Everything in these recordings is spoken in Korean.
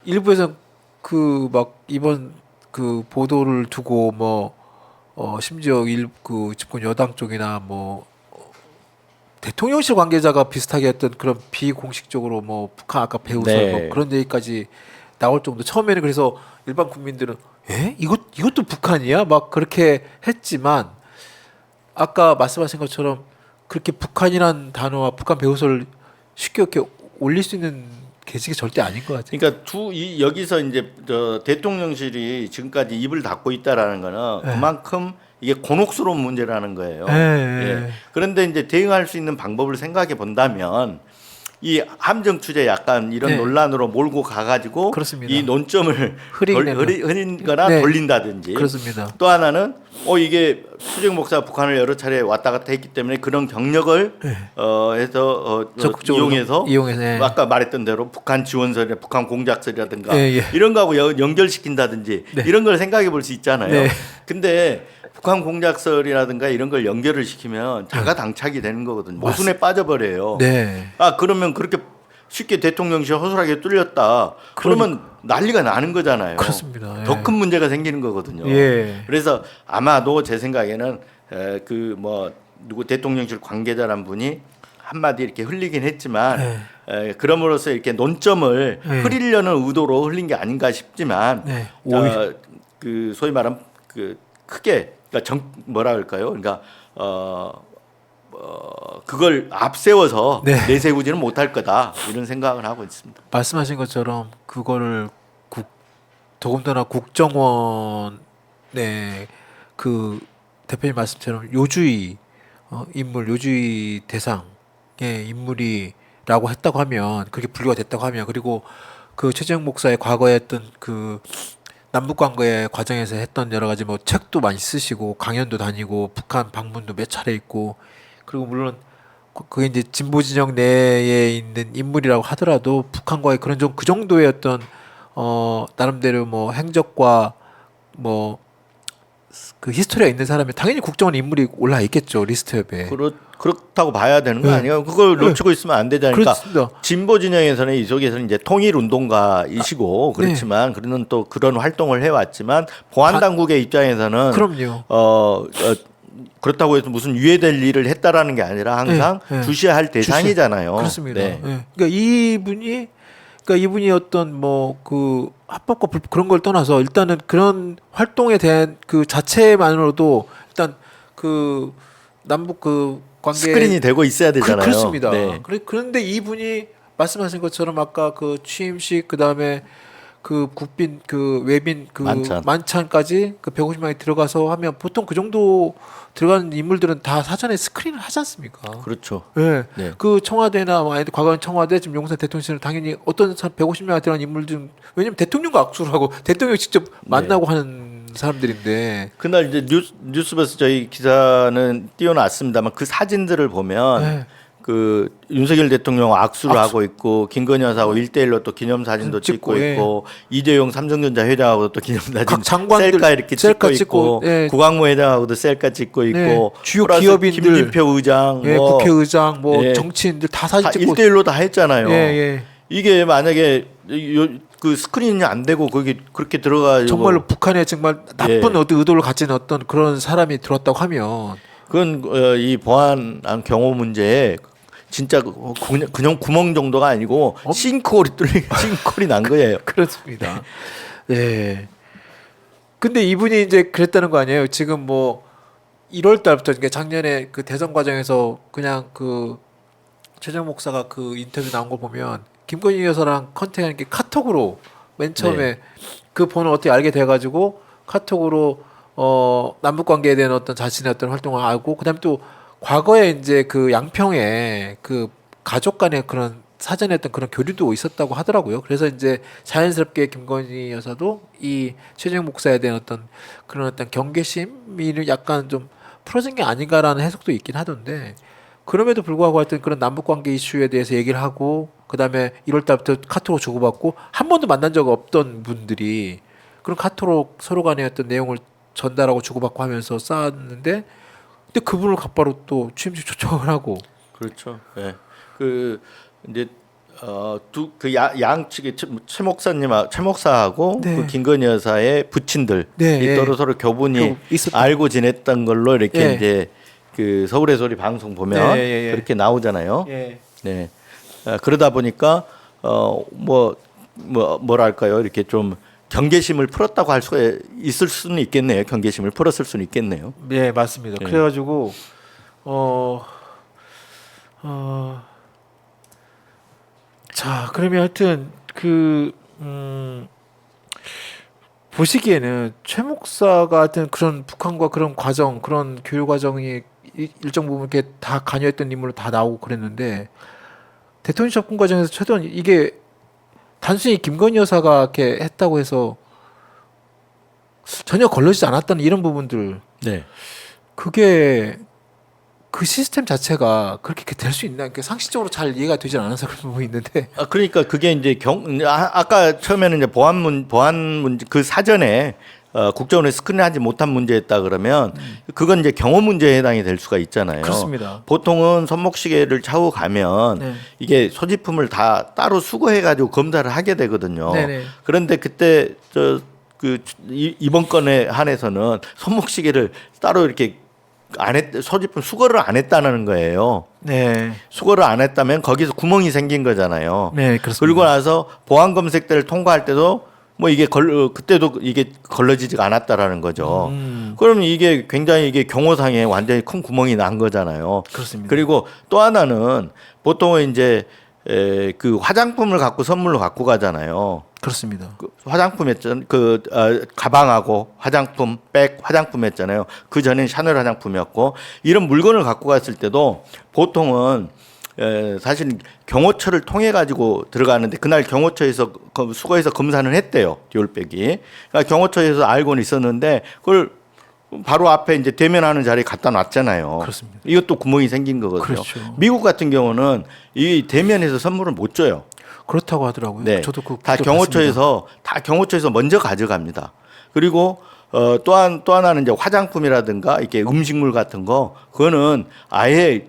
일부에서 그 막 이번 그 보도를 두고 뭐 심지어 그 집권 여당 쪽이나 뭐 대통령실 관계자가 비슷하게 했던 그런 비공식적으로 뭐 북한 아까 배우설 뭐 네. 그런 얘기까지 나올 정도. 처음에는 그래서 일반 국민들은 이것도 북한이야? 막 그렇게 했지만 아까 말씀하신 것처럼 그렇게 북한이란 단어와 북한 배우설을 쉽게 이렇게 올릴 수 있는 계직이 절대 아닌 것 같아요. 그러니까 여기서 이제 대통령실이 지금까지 입을 닫고 있다라는 거는 예. 그만큼 이게 곤혹스러운 문제라는 거예요. 예, 예. 예. 그런데 이제 대응할 수 있는 방법을 생각해 본다면 이 함정 취재 약간 이런 네. 논란으로 몰고 가가지고 그렇습니다. 이 논점을 흐린거나 네. 돌린다든지. 그렇습니다. 또 하나는 이게 수정 목사가 북한을 여러 차례 왔다 갔다 했기 때문에 그런 경력을 해서 적극적으로 이용해서, 예. 아까 말했던 대로 북한 지원설이나 북한 공작설이라든가 예, 예. 이런 거하고 연결시킨다든지 네. 이런 걸 생각해 볼 수 있잖아요. 네. 근데 북한 공작설이라든가 이런 걸 연결을 시키면 자가당착이 되는 거거든요. 모순에 빠져버려요. 네. 그러면 그렇게 쉽게 대통령실 허술하게 뚫렸다. 그러면 난리가 나는 거잖아요. 그렇습니다. 예. 더 큰 문제가 생기는 거거든요. 예. 그래서 아마도 제 생각에는 누구 대통령실 관계자란 분이 한마디 이렇게 흘리긴 했지만 그럼으로써 이렇게 논점을 네. 흐리려는 의도로 흘린 게 아닌가 싶지만 네. 오히려. 그 소위 말하면 그 크게 그러니까 뭐라 할까요? 그러니까 그걸 앞세워서 네. 내세우지는 못할 거다 이런 생각을 하고 있습니다. 말씀하신 것처럼 그거를 더군다나 국정원의 그 대표님 말씀처럼 요주의 인물, 요주의 대상의 인물이라고 했다고 하면 그렇게 분류가 됐다고 하면 그리고 그 최재형 목사의 과거에 했던 그 남북 관계 과정에서 했던 여러 가지 뭐 책도 많이 쓰시고 강연도 다니고 북한 방문도 몇 차례 있고 그리고 물론 그게 이제 진보 진영 내에 있는 인물이라고 하더라도 북한과의 그런 좀 그 정도의 어떤 나름대로 뭐 행적과 뭐 그 히스토리가 있는 사람이 당연히 국정원 인물이 올라 있겠죠 리스트업에. 그렇다고 봐야 되는 거 네. 아니에요? 그걸 놓치고 있으면 안 되잖아요. 그러니까 그렇습니다. 진보 진영에서는 이 속에서는 이제 통일 운동가이시고 그렇지만 그는 또 그런 활동을 해왔지만 보안 당국의 입장에서는 그럼요. 그렇다고 해서 무슨 유예될 일을 했다라는 게 아니라 항상 네, 네. 주시해야 할 대상이잖아요. 그렇습니다. 네. 예. 그러니까 이분이 어떤 뭐 그 합법과 그런 걸 떠나서 일단은 그런 활동에 대한 그 자체만으로도 일단 그 남북 그 관계 스크린이 되고 있어야 되잖아요. 그렇습니다. 네. 그런데 이분이 말씀하신 것처럼 아까 그 취임식 그다음에 그 국빈 그 외빈 그 만찬까지 그 150명이 들어가서 하면 보통 그 정도 들어가는 인물들은 다 사전에 스크린을 하지 않습니까? 그렇죠. 네. 네. 그 청와대나 뭐 과거엔 청와대 지금 용산 대통령실은 당연히 어떤 150명이 들어간 인물들은 왜냐면 대통령과 악수를 하고 대통령 직접 만나고 하는 사람들인데 그날 이제 뉴스버스 저희 기사는 띄워놨습니다만 그 사진들을 보면 그 윤석열 대통령 악수를 하고 있고 김건희 여사하고 1대1로 또 기념사진도 찍고 있고 이재용 삼성전자 회장하고도 또 기념사진 각 장관들 셀카 이렇게 셀카 찍고 있고 국방부 회장하고도 셀카 찍고 있고 주요 기업인들 김진표 의장 뭐 국회의장 뭐 정치인들 다 사진 찍고 1대1로 다 했잖아요. 예. 이게 만약에 그 스크린이 안 되고 거기 그렇게 들어가지고 정말로 북한에 정말 나쁜 의도를 가진 어떤 그런 사람이 들어왔다고 하면 그건 이 보안한 경호 문제에 진짜 그냥 구멍 정도가 아니고 싱크홀이 난 거예요. 그렇습니다. 네. 근데 이분이 이제 그랬다는 거 아니에요? 지금 뭐 1월 달부터 그러니까 작년에 그 대선 과정에서 그냥 그 최재형 목사가 그 인터뷰 나온 거 보면 김건희 여사랑 컨택하는 게 카톡으로 맨 처음에 그 번호 어떻게 알게 돼가지고 카톡으로 남북 관계에 대한 어떤 자신의 어떤 활동을 알고 그다음에 또 과거에 이제 그 양평에 그 가족 간의 그런 사전에 했던 그런 교류도 있었다고 하더라고요. 그래서 이제 자연스럽게 김건희 여사도 이 최재형 목사에 대한 어떤 그런 어떤 경계심이 약간 좀 풀어진 게 아닌가라는 해석도 있긴 하던데 그럼에도 불구하고 하여튼 그런 남북 관계 이슈에 대해서 얘기를 하고 그다음에 1월 달부터 카톡으로 주고받고 한 번도 만난 적 없던 분들이 그런 카톡으로 서로 간의 어떤 내용을 전달하고 주고받고 하면서 쌓았는데 근데 그분을 곧바로 또 취임식 초청을 하고 그렇죠. 네. 그 이제 그 양측의 최 목사하고 네. 그 김건희 여사의 부친들 네, 이 예. 서로 교분이 있었다. 알고 지냈던 걸로 이렇게 예. 이제 그 서울의 소리 방송 보면 네, 예, 예. 그렇게 나오잖아요. 예. 네. 그러다 보니까 뭐랄까요? 이렇게 좀 경계심을 풀었다고 할 수가 있을 수는 있겠네요. 경계심을 풀었을 수는 있겠네요. 네, 맞습니다. 예. 그래가지고 자, 그러면 하여튼 보시기에는 최 목사가 하여튼 그런 북한과 그런 과정, 그런 교류 과정이 일정 부분 이렇게 다 관여했던 인물로 다 나오고 그랬는데 대통령 접근 과정에서 최소한 이게 단순히 김건희 여사가 이렇게 했다고 해서 전혀 걸러지지 않았다는 이런 부분들 네. 그게 그 시스템 자체가 그렇게 될 수 있나? 그러니까 상식적으로 잘 이해가 되지 않아서 그런 부분이 있는데. 그러니까 그게 이제 아까 처음에는 이제 보안 문제 그 사전에 국정원에 스크린하지 못한 문제였다 그러면 그건 이제 경호 문제에 해당이 될 수가 있잖아요. 그렇습니다. 보통은 손목시계를 차고 가면 네. 이게 소지품을 다 따로 수거해 가지고 검사를 하게 되거든요. 네네. 그런데 그때 이번 건에 한해서는 손목시계를 따로 이렇게 소지품 수거를 안 했다는 거예요. 네. 수거를 안 했다면 거기서 구멍이 생긴 거잖아요. 네, 그렇습니다. 그리고 나서 보안 검색대를 통과할 때도 뭐 이게 그때도 이게 걸러지지가 않았다라는 거죠. 그러면 이게 굉장히 이게 경호상에 완전히 큰 구멍이 난 거잖아요. 그렇습니다. 그리고 또 하나는 보통은 이제 그 화장품을 갖고 선물로 갖고 가잖아요. 그렇습니다. 그 화장품이었잖아요. 가방하고 화장품, 백, 화장품이었잖아요. 그 전엔 샤넬 화장품이었고 이런 물건을 갖고 갔을 때도 보통은 사실 경호처를 통해 가지고 들어가는데 그날 경호처에서 수거해서 검사는 했대요. 디올백이. 그러니까 경호처에서 알고는 있었는데 그걸 바로 앞에 이제 대면하는 자리에 갖다 놨잖아요. 그렇습니다. 이것도 구멍이 생긴 거거든요. 그렇죠. 미국 같은 경우는 이 대면에서 선물을 못 줘요. 그렇다고 하더라고요. 네. 저도 그 다 경호처에서 먼저 가져갑니다. 그리고 또 하나는 이제 화장품이라든가 이렇게 음식물 같은 거 그거는 아예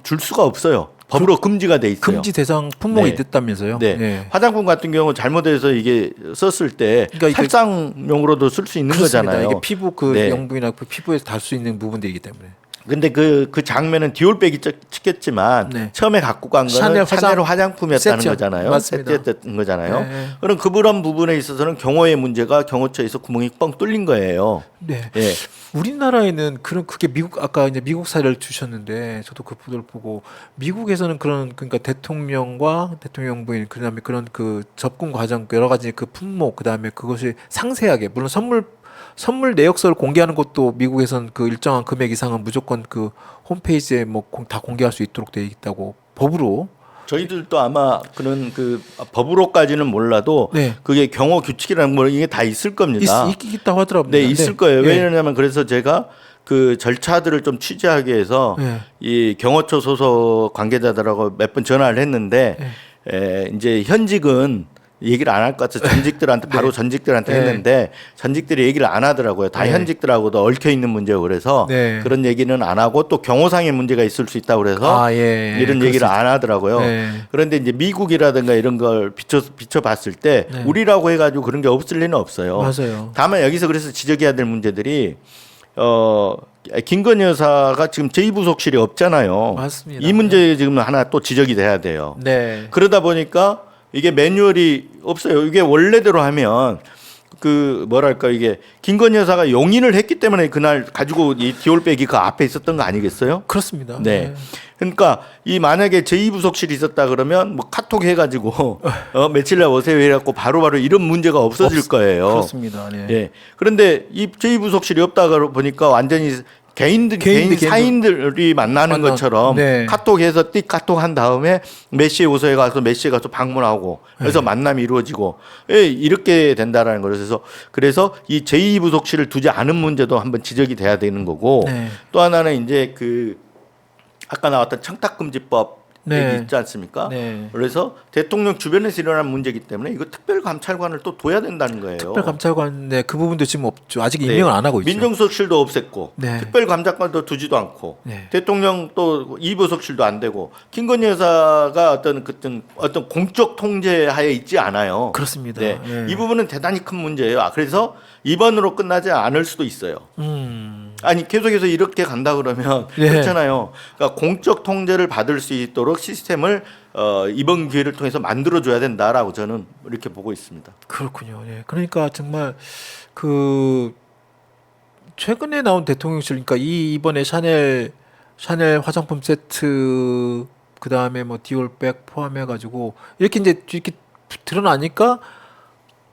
줄 수가 없어요. 법으로 금지가 돼 있어요. 금지 대상 품목이 네. 됐다면서요? 네. 네. 화장품 같은 경우 잘못해서 이게 썼을 때 그러니까 이게- 살상용으로도 쓸 수 있는 그렇습니다. 거잖아요. 이게 피부 네. 영부인이나 피부에서 달 수 있는 부분들이기 때문에. 근데 그 장면은 디올백이 찍혔지만 네. 처음에 갖고 간 샤넬 거는 샤넬 화장품이었다는 세트요. 거잖아요. 맞습니다. 세트였던 거잖아요. 네. 그럼 그런 부분에 있어서는 경호의 문제가 경호처에서 구멍이 뻥 뚫린 거예요. 네. 예. 우리나라에는 그게 아까 이제 미국 사례를 주셨는데 저도 그 보도를 보고 미국에서는 그러니까 대통령과 대통령 부인 그다음에 그런 그 접근 과정 여러 가지 그 품목 그다음에 그것이 상세하게 물론 선물 내역서를 공개하는 것도 미국에서는 그 일정한 금액 이상은 무조건 그 홈페이지에 뭐 다 공개할 수 있도록 되어 있다고 법으로. 저희들도 아마 그런 그 법으로까지는 몰라도 네. 그게 경호 규칙이라는 거 이게 다 있을 겁니다. 있다고 하더라고요. 네, 있을 거예요. 네. 왜냐하면 그래서 제가 그 절차들을 좀 취재하기 위해서 네. 이 경호처 소속 관계자들하고 몇 번 전화를 했는데 이제 현직은 얘기를 안 할 것 같아서 전직들한테 바로 전직들한테 네. 했는데 전직들이 얘기를 안 하더라고요. 다 네. 현직들하고도 얽혀 있는 문제고 그래서 네. 그런 얘기는 안 하고 또 경호상의 문제가 있을 수 있다고 그래서 예. 이런 그럴 얘기를 수 안 하더라고요. 네. 그런데 이제 미국이라든가 이런 걸 비춰봤을 때 네. 우리라고 해가지고 그런 게 없을 리는 없어요. 맞아요. 다만 여기서 그래서 지적해야 될 문제들이 김건희 여사가 지금 제2부속실이 없잖아요. 맞습니다. 이 문제 지금 하나 또 지적이 돼야 돼요. 네. 그러다 보니까 이게 매뉴얼이 없어요. 이게 원래대로 하면 그 뭐랄까 이게 김건희 여사가 용인을 했기 때문에 그날 가지고 이 디올백이 그 앞에 있었던 거 아니겠어요? 그렇습니다. 네. 그러니까 이 만약에 제2부속실이 있었다 그러면 뭐 카톡 해가지고 며칠 날 오세요 해갖고 바로바로 이런 문제가 없어질 거예요. 그렇습니다. 네. 예. 그런데 이 제2부속실이 없다 보니까 완전히 개인 사인들이 만나는 것처럼 네. 카톡해서 띡 카톡 한 다음에 몇 시에 오세요 가서 몇 시에 가서 방문하고 그래서 만남이 이루어지고 이렇게 된다라는 거예요. 그래서 이 제2부속실을 두지 않은 문제도 한번 지적이 돼야 되는 거고 네. 또 하나는 이제 그 아까 나왔던 청탁금지법 네. 있지 않습니까? 네. 그래서 대통령 주변에서 일어난 문제이기 때문에 이거 특별감찰관을 또 둬야 된다는 거예요. 특별감찰관의 그 부분도 지금 없죠. 아직 네. 임명을 안 하고 있죠. 민정수석실도 없앴고 네. 특별감찰관도 두지도 않고 네. 대통령 또 2부속실도 안 되고 김건희 여사가 어떤 공적 통제하에 있지 않아요. 그렇습니다. 네. 네. 이 부분은 대단히 큰 문제예요. 그래서 이번으로 끝나지 않을 수도 있어요. 아니 계속해서 이렇게 간다 그러면 네. 그렇잖아요. 그러니까 공적 통제를 받을 수 있도록 시스템을 이번 기회를 통해서 만들어줘야 된다라고 저는 이렇게 보고 있습니다. 그렇군요. 예. 그러니까 정말 그 최근에 나온 대통령실, 그러니까 이번에 샤넬 화장품 세트, 그 다음에 뭐 디올백 포함해가지고 이렇게 이제 이렇게 드러나니까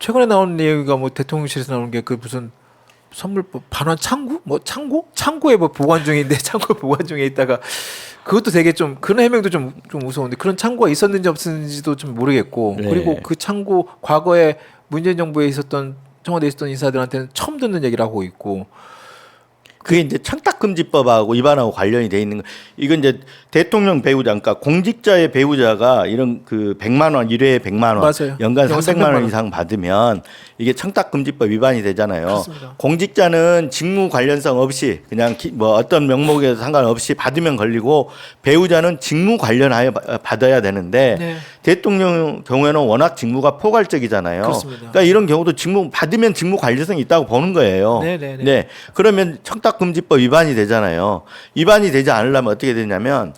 최근에 나온 내용이 뭐 대통령실에서 나오는 게 그 무슨 선물 반환 창구 뭐 창고에 뭐 보관 중인데 창고 보관 중에 있다가 그것도 되게 좀 그런 해명도 좀 무서운데 그런 창고가 있었는지 없었는지도 좀 모르겠고 네. 그리고 그 창고 과거에 문재인 정부에 있었던 청와대에 있었던 인사들한테는 처음 듣는 얘기를 하고 있고 그게 이제 청탁금지법하고 위반하고 관련이 돼 있는 거. 이건 이제 대통령 배우자, 그러니까 공직자의 배우자가 이런 그 100만 원, 1회에 100만 원, 맞아요. 연간 300만 원 300만 원 이상 받으면 이게 청탁금지법 위반이 되잖아요. 그렇습니다. 공직자는 직무 관련성 없이 그냥 뭐 어떤 명목에 상관없이 받으면 걸리고 배우자는 직무 관련하여 받아야 되는데 네. 대통령 경우에는 워낙 직무가 포괄적이잖아요. 그렇습니다. 그러니까 이런 경우도 받으면 직무 관련성이 있다고 보는 거예요. 네네네. 네. 그러면 청탁금지법 위반이 되잖아요. 위반이 되지 않으려면 어떻게 되냐면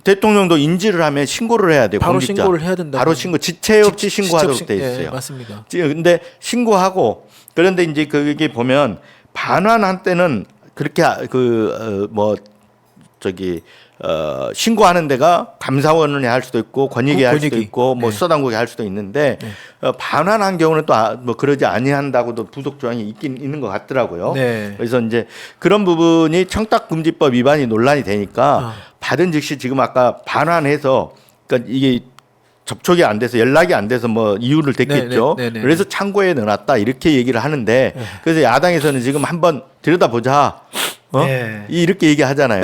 대통령도 인지를 하면 신고를 해야 돼요. 바로 공직자. 신고를 해야 된다. 바로 신고, 지체 없이 신고하도록 돼 있어요. 예, 맞습니다. 근데 신고하고 그런데 이제 그게 보면 반환한 때는 그렇게 신고하는 데가 감사원이 할 수도 있고 권익위 할 수도 권익위. 있고 뭐 네. 수사당국이 할 수도 있는데 반환한 경우는 또 뭐 그러지 아니한다고도 부속 조항이 있는 것 같더라고요. 네. 그래서 이제 그런 부분이 청탁금지법 위반이 논란이 되니까 받은 즉시 지금 아까 반환해서 그러니까 이게 접촉이 안 돼서 연락이 안 돼서 뭐 이유를 댔겠죠. 네, 네, 네, 네. 그래서 창고에 넣어놨다 이렇게 얘기를 하는데 그래서 야당에서는 지금 한번 들여다보자. 네. 이렇게 얘기하잖아요.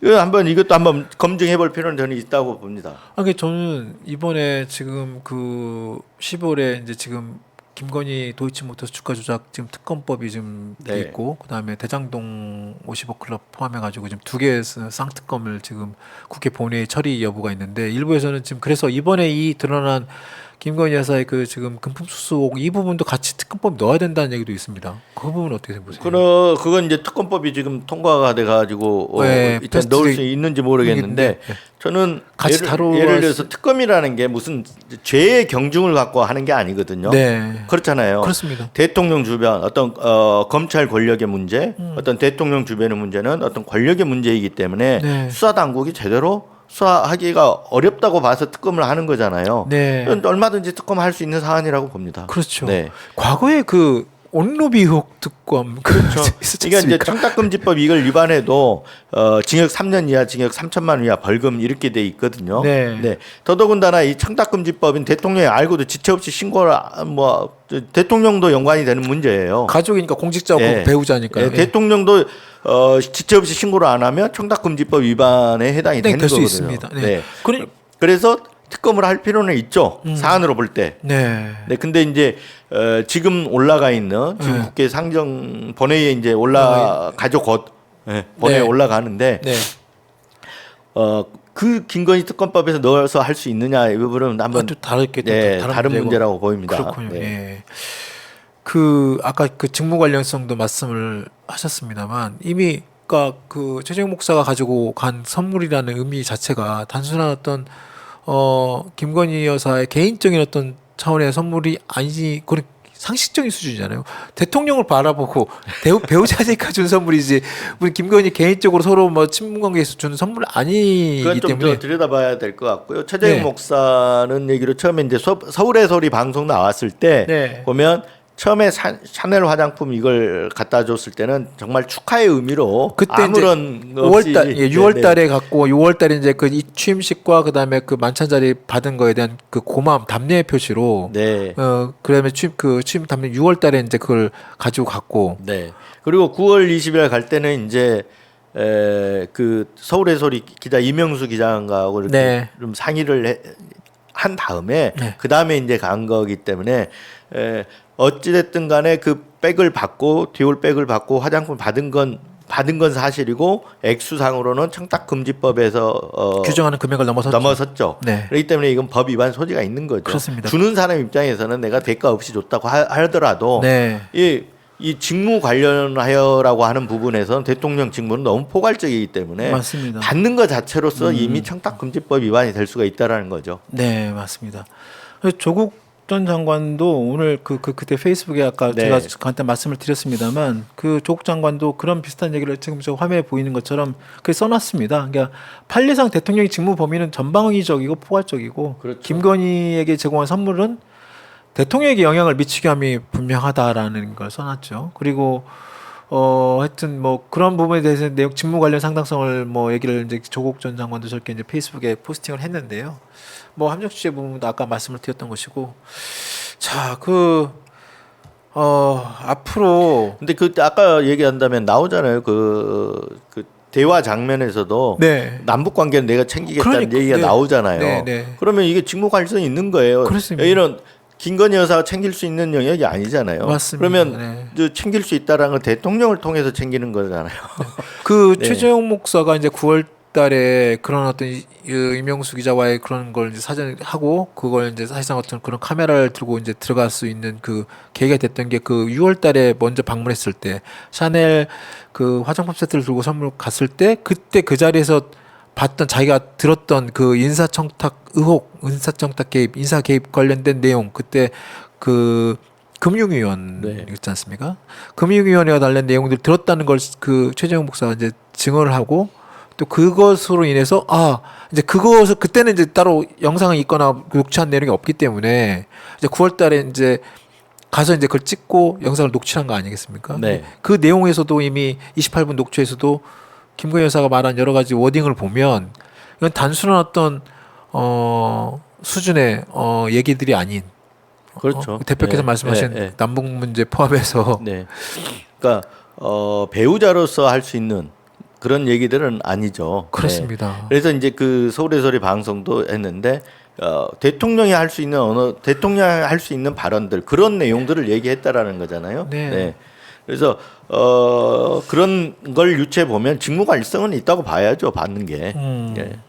이것도 한번 검증해 볼 필요는 저는 있다고 봅니다. 저는 이번에 지금 그 10월에 이제 지금 김건희 도이치모터스 주가 조작 지금 특검법이 지금 돼 네. 있고 그다음에 대장동 50억 클럽 포함해가지고 지금 두 개의 쌍특검을 지금 국회 본회의 처리 여부가 있는데 일부에서는 지금 그래서 이번에 이 드러난 김건희 여사의 그 지금 금품 수수옥 이 부분도 같이 특검법 넣어야 된다는 얘기도 있습니다. 그 부분 어떻게 보세요? 그건 이제 특검법이 지금 통과가 돼가지고 네, 일단 넣을 수 있는지 모르겠는데 네. 저는 같이 예를 들어서 특검이라는 게 무슨 죄의 경중을 갖고 하는 게 아니거든요. 네. 그렇잖아요. 그렇습니다. 대통령 주변 어떤 검찰 권력의 문제, 어떤 대통령 주변의 문제는 어떤 권력의 문제이기 때문에 네. 수사 당국이 제대로 수사하기가 어렵다고 봐서 특검을 하는 거잖아요. 네. 얼마든지 특검할 수 있는 사안이라고 봅니다. 그렇죠. 네. 과거에 그 온로비 의혹 특검 그렇죠. 있었지 그러니까 이제 않습니까? 청탁금지법 이걸 위반해도 징역 3년 이하, 징역 3천만 원 이하, 벌금 이렇게 돼 있거든요. 네. 더더군다나 이 청탁금지법인 대통령이 알고도 지체 없이 신고를 대통령도 연관이 되는 문제예요. 가족이니까 공직자고 예. 배우자니까요. 예, 대통령도 지체 없이 신고를 안 하면 청탁금지법 위반에 해당이 되는 될수 거거든요. 있습니다. 네. 그래서 특검을 할 필요는 있죠. 사안으로 볼 때. 네. 네, 근데 이제 지금 올라가 있는 지금 국회 상정 본회의에 이제 가죠 곧 본회의에 네. 올라가는데 네. 그 김건희 특검법에서 넣어서 할 수 있느냐 이 부분은 한번 또 다르게 다른 문제라고 보입니다. 그렇군요. 네. 예. 그 아까 그 직무 관련성도 말씀을 하셨습니다만 이미 그러니까 그 최재형 목사가 가지고 간 선물이라는 의미 자체가 단순한 어떤 김건희 여사의 개인적인 어떤 차원의 선물이 아니지 그런 상식적인 수준이잖아요. 대통령을 바라보고 배우자니까 준 선물이지 우리 김건희 개인적으로 서로 뭐 친분관계에서 주는 선물 아니기 그건 좀 때문에 더 들여다봐야 될 것 같고요. 최재형 네. 목사는 얘기로 처음에 이제 서울의 소리 방송 나왔을 때 네. 보면 처음에 샤넬 화장품 이걸 갖다 줬을 때는 정말 축하의 의미로 그때 아무런 이제 없이 5월달, 6월달에 갖고 6월달에 이제 그 이 취임식과 그다음에 그 만찬 자리 받은 거에 대한 그 고마움 담례의 표시로 네. 그다음에 취임 담례 6월달에 이제 그걸 가지고 갔고 네. 그리고 9월 20일 갈 때는 이제 그 서울의 소리 기자 이명수 기자하고 이렇게 네. 좀 상의를 한 다음에 네. 그 다음에 이제 간 거기 때문에 어찌됐든 간에 그 백을 받고 디올 백을 받고 화장품 받은 건 사실이고 액수상으로는 청탁금지법에서 규정하는 금액을 넘어섰죠. 네. 그렇기 때문에 이건 법 위반 소지가 있는 거죠. 그렇습니다. 주는 사람 입장에서는 내가 대가 없이 줬다고 하더라도 네. 이 직무 관련하여라고 하는 부분에서는 대통령 직무는 너무 포괄적이기 때문에 맞습니다. 받는 것 자체로서 이미 청탁금지법 위반이 될 수가 있다라는 거죠. 네, 맞습니다. 그래서 조국 전 장관도 오늘 그때 페이스북에 아까 네. 제가 간단히 말씀을 드렸습니다만 그 조국 장관도 그런 비슷한 얘기를 지금 저 화면에 보이는 것처럼 그렇게 써놨습니다. 그러니까 판례상 대통령의 직무 범위는 전방위적이고 포괄적이고 그렇죠. 김건희에게 제공한 선물은 대통령에게 영향을 미치게 함이 분명하다라는 걸 써놨죠. 그리고 하여튼 뭐 그런 부분에 대해서 내용 직무 관련 상당성을 뭐 얘기를 이제 조국 전 장관도 저렇게 이제 페이스북에 포스팅을 했는데요. 뭐 함정 취재 부분도 아까 말씀을 드렸던 것이고, 자 앞으로 근데 그 아까 얘기한다면 나오잖아요. 그 대화 장면에서도 네. 남북 관계는 내가 챙기겠다는 그러니까, 얘기가 네. 나오잖아요. 네, 네. 그러면 이게 직무 관련성이 있는 거예요. 그렇습니다. 이런 김건희 여사가 챙길 수 있는 영역이 아니잖아요. 맞습니다. 그러면 네. 저 챙길 수 있다라는 건 대통령을 통해서 챙기는 거잖아요. 그 네. 최재형 목사가 이제 9월 달에 그런 어떤 이명수 기자와의 그런 걸 이제 사전에 하고 그걸 이제 사실상 어떤 그런 카메라를 들고 이제 들어갈 수 있는 그 계기가 됐던 게 그 6월 달에 먼저 방문했을 때 샤넬 그 화장품 세트를 들고 선물 갔을 때 그때 그 자리에서 봤던 자기가 들었던 그 인사청탁 의혹, 인사청탁 개입, 인사 개입 관련된 내용 그때 그 금융위원 네. 있지 않습니까? 금융위원회와 관련 내용들 들었다는 걸 그 최재형 목사가 이제 증언을 하고 또 그것으로 인해서 이제 그것을 그때는 이제 따로 영상이 있거나 녹취한 내용이 없기 때문에 이제 9월달에 이제 가서 이제 그걸 찍고 영상을 녹취한 거 아니겠습니까? 네. 그 내용에서도 이미 28분 녹취에서도 김건희 여사가 말한 여러 가지 워딩을 보면 이건 단순한 어떤 수준의 얘기들이 아닌 그렇죠. 대표께서 네. 말씀하신 네. 남북 문제 포함해서 네. 그러니까 배우자로서 할 수 있는 그런 얘기들은 아니죠. 그렇습니다. 네. 그래서 이제 그 서울의 소리 방송도 했는데 대통령이 할 수 있는 대통령이 할 수 있는 발언들 그런 내용들을 얘기했다라는 거잖아요. 네. 그래서 그런 걸 유추해 보면 직무관리성은 있다고 봐야죠. 받는 게. 예.